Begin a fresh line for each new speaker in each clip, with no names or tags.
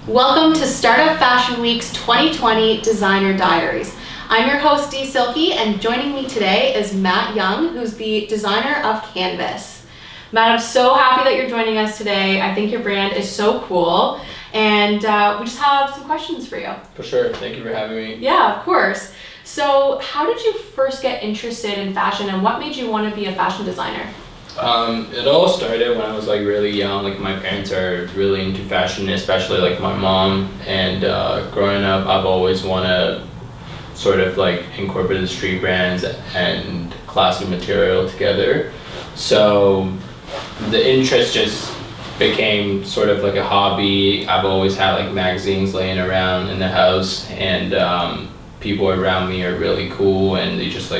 Welcome to Startup Fashion Week's 2020 Designer Diaries. I'm your host, Dee Silkie, and joining me today is Matt Yuan, who's the designer of Canvas. Matt, I'm so happy that you're joining us today. I think your brand is so cool, and we just have some questions for you.
For sure. Thank you for having me.
Yeah, of course. So how did you first get interested in fashion, and what made you want to be a fashion designer?
It all started when I was really young. My parents are really into fashion, especially my mom. And growing up, I've always want to sort of incorporate the street brands and classic material together. So the interest just became sort of a hobby. I've always had magazines laying around in the house, and people around me are really cool, and they just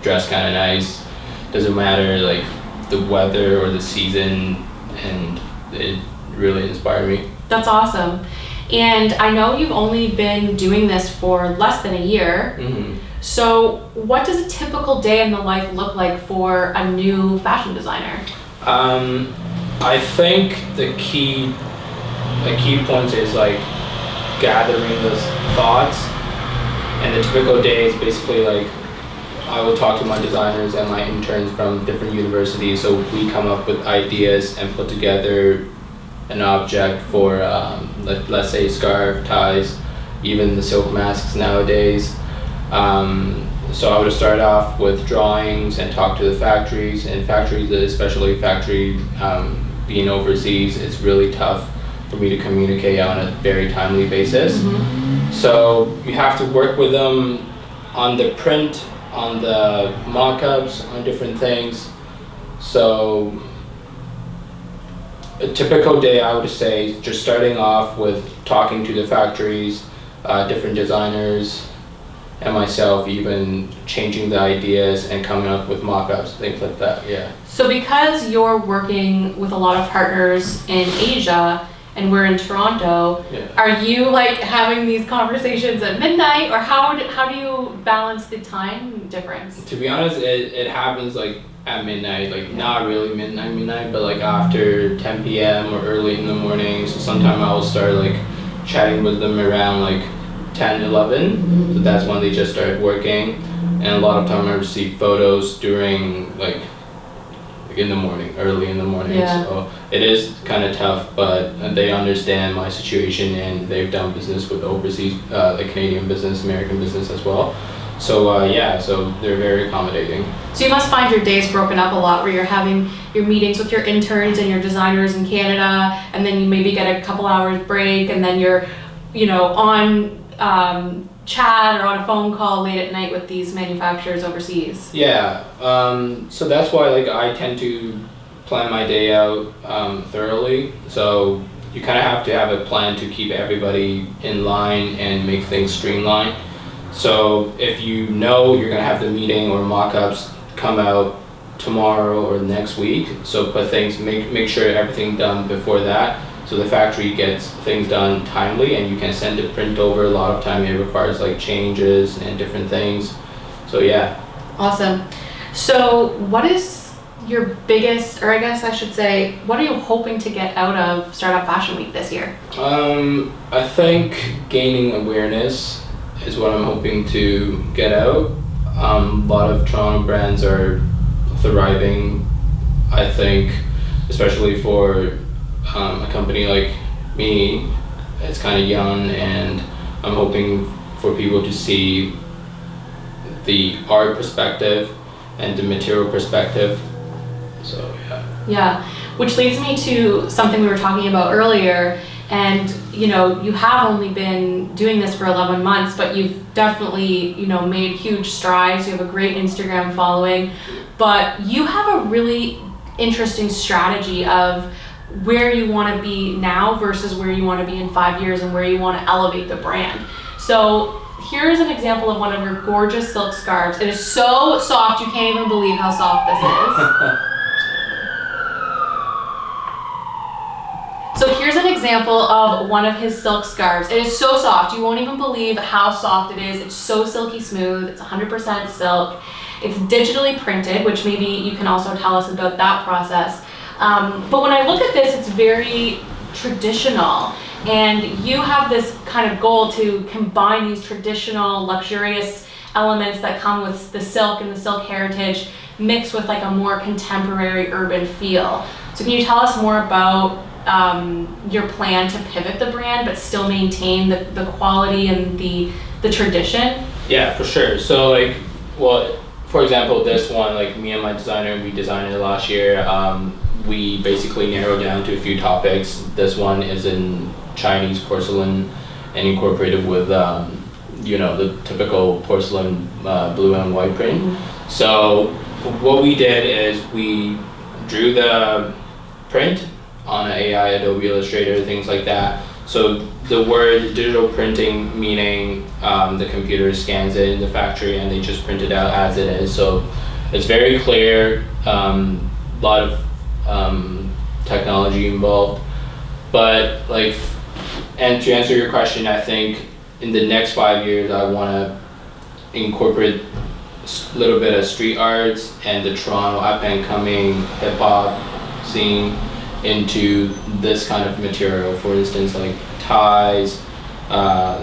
dress kind of nice. Doesn't matter the weather or the season, and it really inspired me.
That's awesome. And I know you've only been doing this for less than a year.
Mm-hmm.
So what does a typical day in the life look like for a new fashion designer?
I think the key points is gathering those thoughts, and the typical day is basically I will talk to my designers and my interns from different universities, so we come up with ideas and put together an object for, let's say, scarf, ties, even the silk masks nowadays. So I would start off with drawings and talk to the factories, and factories, especially being overseas, it's really tough for me to communicate on a very timely basis.
Mm-hmm.
So you have to work with them on the print, on the mock-ups, on different things. So a typical day, I would say, just starting off with talking to the factories, different designers, and myself, even changing the ideas and coming up with mock-ups, things like that. Yeah.
So because you're working with a lot of partners in Asia and we're in Toronto,
Yeah.
Are you having these conversations at midnight, or how do you balance the time difference?
To be honest, it happens at midnight, not really midnight, but after 10 p.m. or early in the morning. So sometime I will start chatting with them around 10, 11.
Mm-hmm.
So that's when they just started working. And a lot of time I receive photos during in the morning, early in the morning.
Yeah.
So it is kind of tough, but they understand my situation, and they've done business with overseas, Canadian business, American business as well. So so they're very accommodating.
So you must find your days broken up a lot, where you're having your meetings with your interns and your designers in Canada, and then you maybe get a couple hours break, and then you're on chat or on a phone call late at night with these manufacturers overseas.
Yeah, so that's why I tend to plan my day out thoroughly. So you kind of have to have a plan to keep everybody in line and make things streamlined. So if you're gonna have the meeting or mock-ups come out tomorrow or next week, so make sure everything done before that, so the factory gets things done timely, and you can send the print over. A lot of time it requires changes and different things. So yeah.
Awesome. So what is your biggest, or I guess I should say, what are you hoping to get out of Startup Fashion Week this year?
I think gaining awareness is what I'm hoping to get out. A lot of Toronto brands are thriving, I think, especially for a company like me. It's kind of young, and I'm hoping for people to see the art perspective and the material perspective. So yeah.
Yeah, which leads me to something we were talking about earlier. And you have only been doing this for 11 months, but you've definitely made huge strides. You have a great Instagram following, but you have a really interesting strategy of where you want to be now versus where you want to be in 5 years, and where you want to elevate the brand. So here's an example of one of your gorgeous silk scarves. It is so soft, you can't even believe how soft this is. So here's an example of one of his silk scarves. It is so soft, you won't even believe how soft it is. It's so silky smooth, it's 100% silk. It's digitally printed, which maybe you can also tell us about that process. But when I look at this, it's very traditional. And you have this kind of goal to combine these traditional, luxurious elements that come with the silk and the silk heritage mixed with like a more contemporary urban feel. So can you tell us more about your plan to pivot the brand but still maintain the quality and the tradition?
Yeah, for sure. So like, well, for example, this one, like me and my designer, we designed it last year. We basically narrowed down to a few topics. This one is in Chinese porcelain and incorporated with the typical porcelain blue and white print. Mm-hmm. So what we did is we drew the print on an AI, Adobe Illustrator, things like that. So the word digital printing, meaning the computer scans it in the factory and they just print it out as it is. So it's very clear, a lot of technology involved. But like, and to answer your question, I think in the next 5 years, I want to incorporate a little bit of street arts and the Toronto up-and-coming hip-hop scene into this kind of material. For instance, like ties,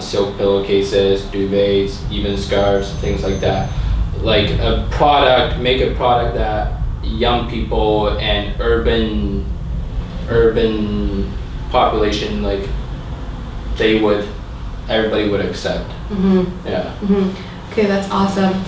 silk pillowcases, duvets, even scarves, things like that. Like make a product that young people and urban population, like everybody would accept.
Mm-hmm.
Yeah.
Mm-hmm. Okay, that's awesome.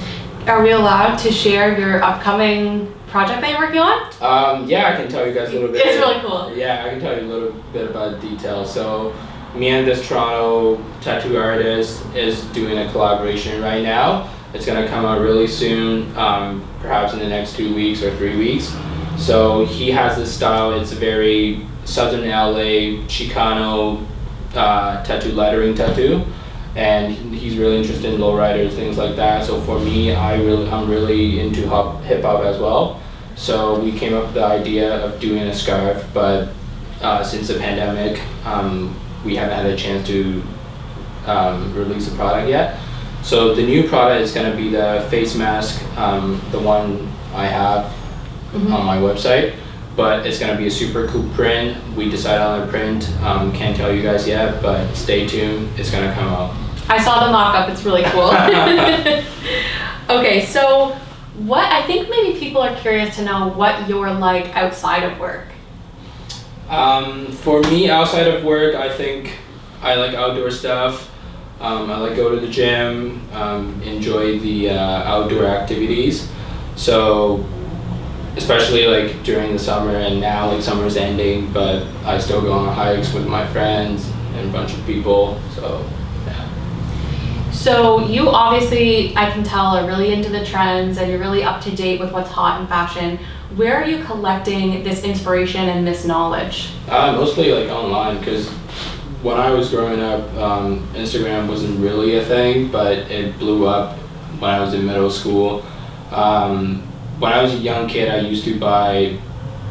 Are we allowed to share your upcoming project that you're working on?
Yeah, I can tell you guys a little bit.
It's really cool.
Yeah, I can tell you a little bit about the details. So me and this Toronto tattoo artist is doing a collaboration right now. It's gonna come out really soon, perhaps in the next 2 weeks or 3 weeks. So he has this style, it's a very Southern LA Chicano tattoo, lettering tattoo. And he's really interested in lowriders, things like that. So for me, I'm really into hip hop as well. So we came up with the idea of doing a scarf, but since the pandemic, we haven't had a chance to release a product yet. So the new product is going to be the face mask, the one I have
mm-hmm.
on my website. But it's going to be a super cool print. We decided on the print. Can't tell you guys yet, but stay tuned. It's going to come out.
I saw the mock-up. It's really cool. Okay, so I think maybe people are curious to know what you're like outside of work.
For me, outside of work, I think I like outdoor stuff. I like go to the gym, enjoy the outdoor activities. So especially like during the summer, and now like summer's ending, but I still go on hikes with my friends and a bunch of people, so yeah.
So you obviously, I can tell, are really into the trends and you're really up to date with what's hot in fashion. Where are you collecting this inspiration and this knowledge? Mostly
like online, because when I was growing up, Instagram wasn't really a thing, but it blew up when I was in middle school. When I was a young kid, I used to buy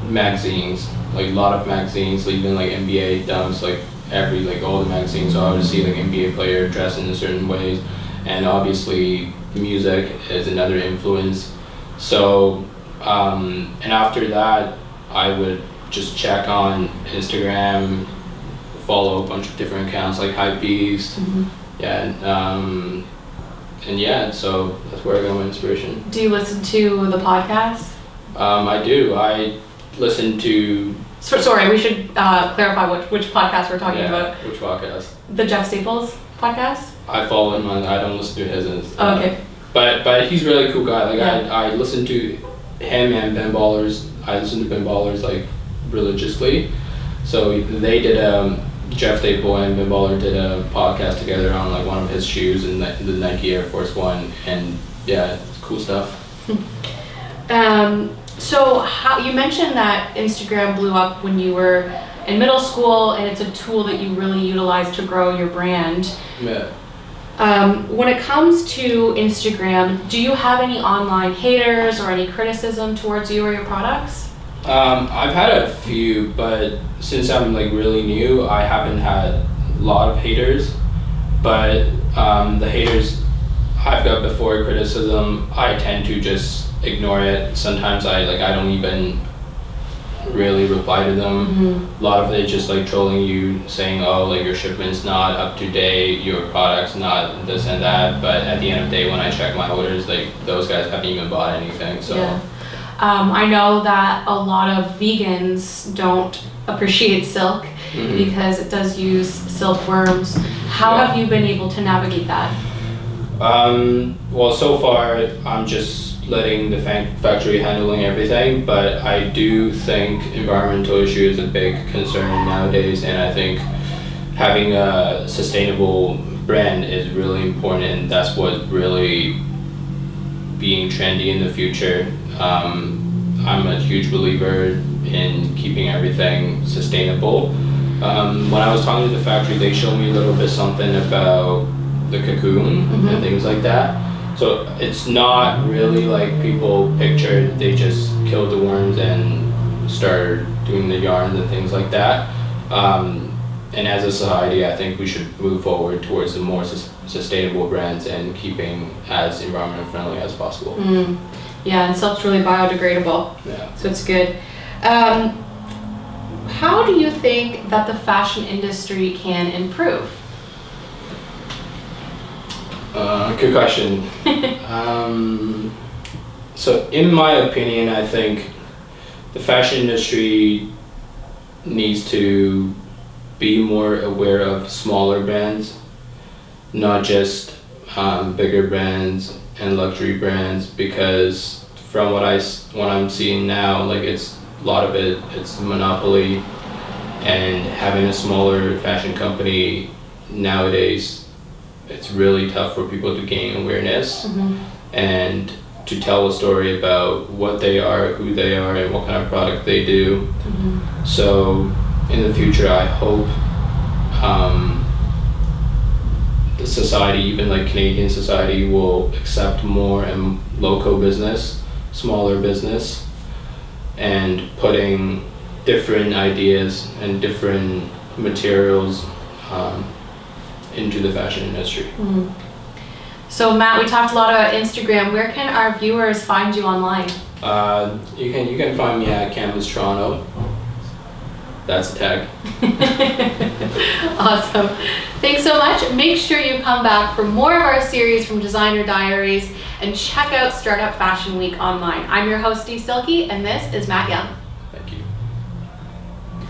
magazines, like a lot of magazines, even like NBA dunks, like all the magazines. So I would see like NBA player dressed in a certain ways, and obviously music is another influence. So and after that, I would just check on Instagram, follow a bunch of different accounts like Hypebeast,
mm-hmm.
yeah. And yeah, so that's where I got my inspiration.
Do you listen to the podcast?
I do. I listen to...
Sorry, we should clarify which podcast we're talking about.
Which podcast?
The Jeff Staples podcast?
I follow him on, I don't listen to his.
Oh, okay.
But he's a really cool guy. Like
yeah.
I listen to him and Ben Ballers. I listen to Ben Ballers like religiously. So they did Jeff Staple and Ben Baller did a podcast together on like one of his shoes and the Nike Air Force One, and yeah, it's cool stuff.
So you mentioned that Instagram blew up when you were in middle school, and it's a tool that you really utilize to grow your brand.
Yeah.
When it comes to Instagram, do you have any online haters or any criticism towards you or your products?
I've had a few, but since I'm like really new, I haven't had a lot of haters. But the haters I've got before criticism, I tend to just ignore it. Sometimes I don't even really reply to them. A lot of it just like trolling you, saying, oh, like your shipment's not up to date, your product's not this and that. But at the end of the day, when I check my orders, like those guys haven't even bought anything. So
Yeah. I know that a lot of vegans don't appreciate silk because it does use silkworms. How have you been able to navigate that?
Well, so far I'm just letting the factory handling everything, but I do think environmental issue is a big concern nowadays, and I think having a sustainable brand is really important, and that's what really being trendy in the future. I'm a huge believer in keeping everything sustainable. When I was talking to the factory, they showed me a little bit something about the cocoon and things like that. So it's not really like people pictured, they just killed the worms and started doing the yarns and things like that. And as a society, I think we should move forward towards the more sustainable brands and keeping as environment friendly as possible.
Yeah, and silk's really biodegradable,
Yeah.
so it's good. How do you think that the fashion industry can improve?
Good question. So in my opinion, I think the fashion industry needs to be more aware of smaller brands, not just bigger brands and luxury brands, because from what I'm seeing now, like it's a lot of it's monopoly, and having a smaller fashion company nowadays, it's really tough for people to gain awareness and to tell a story about what they are, who they are, and what kind of product they do. So in the future, I hope the society, even like Canadian society, will accept more and local business, smaller business, and putting different ideas and different materials into the fashion industry.
So Matt, we talked a lot about Instagram. Where can our viewers find you online?
You can find me at Canvas Toronto. That's a tag.
Awesome. Thanks so much. Make sure you come back for more of our series from Designer Diaries and check out Startup Fashion Week online. I'm your host, Dee Silkie, and this is Matt Yuan.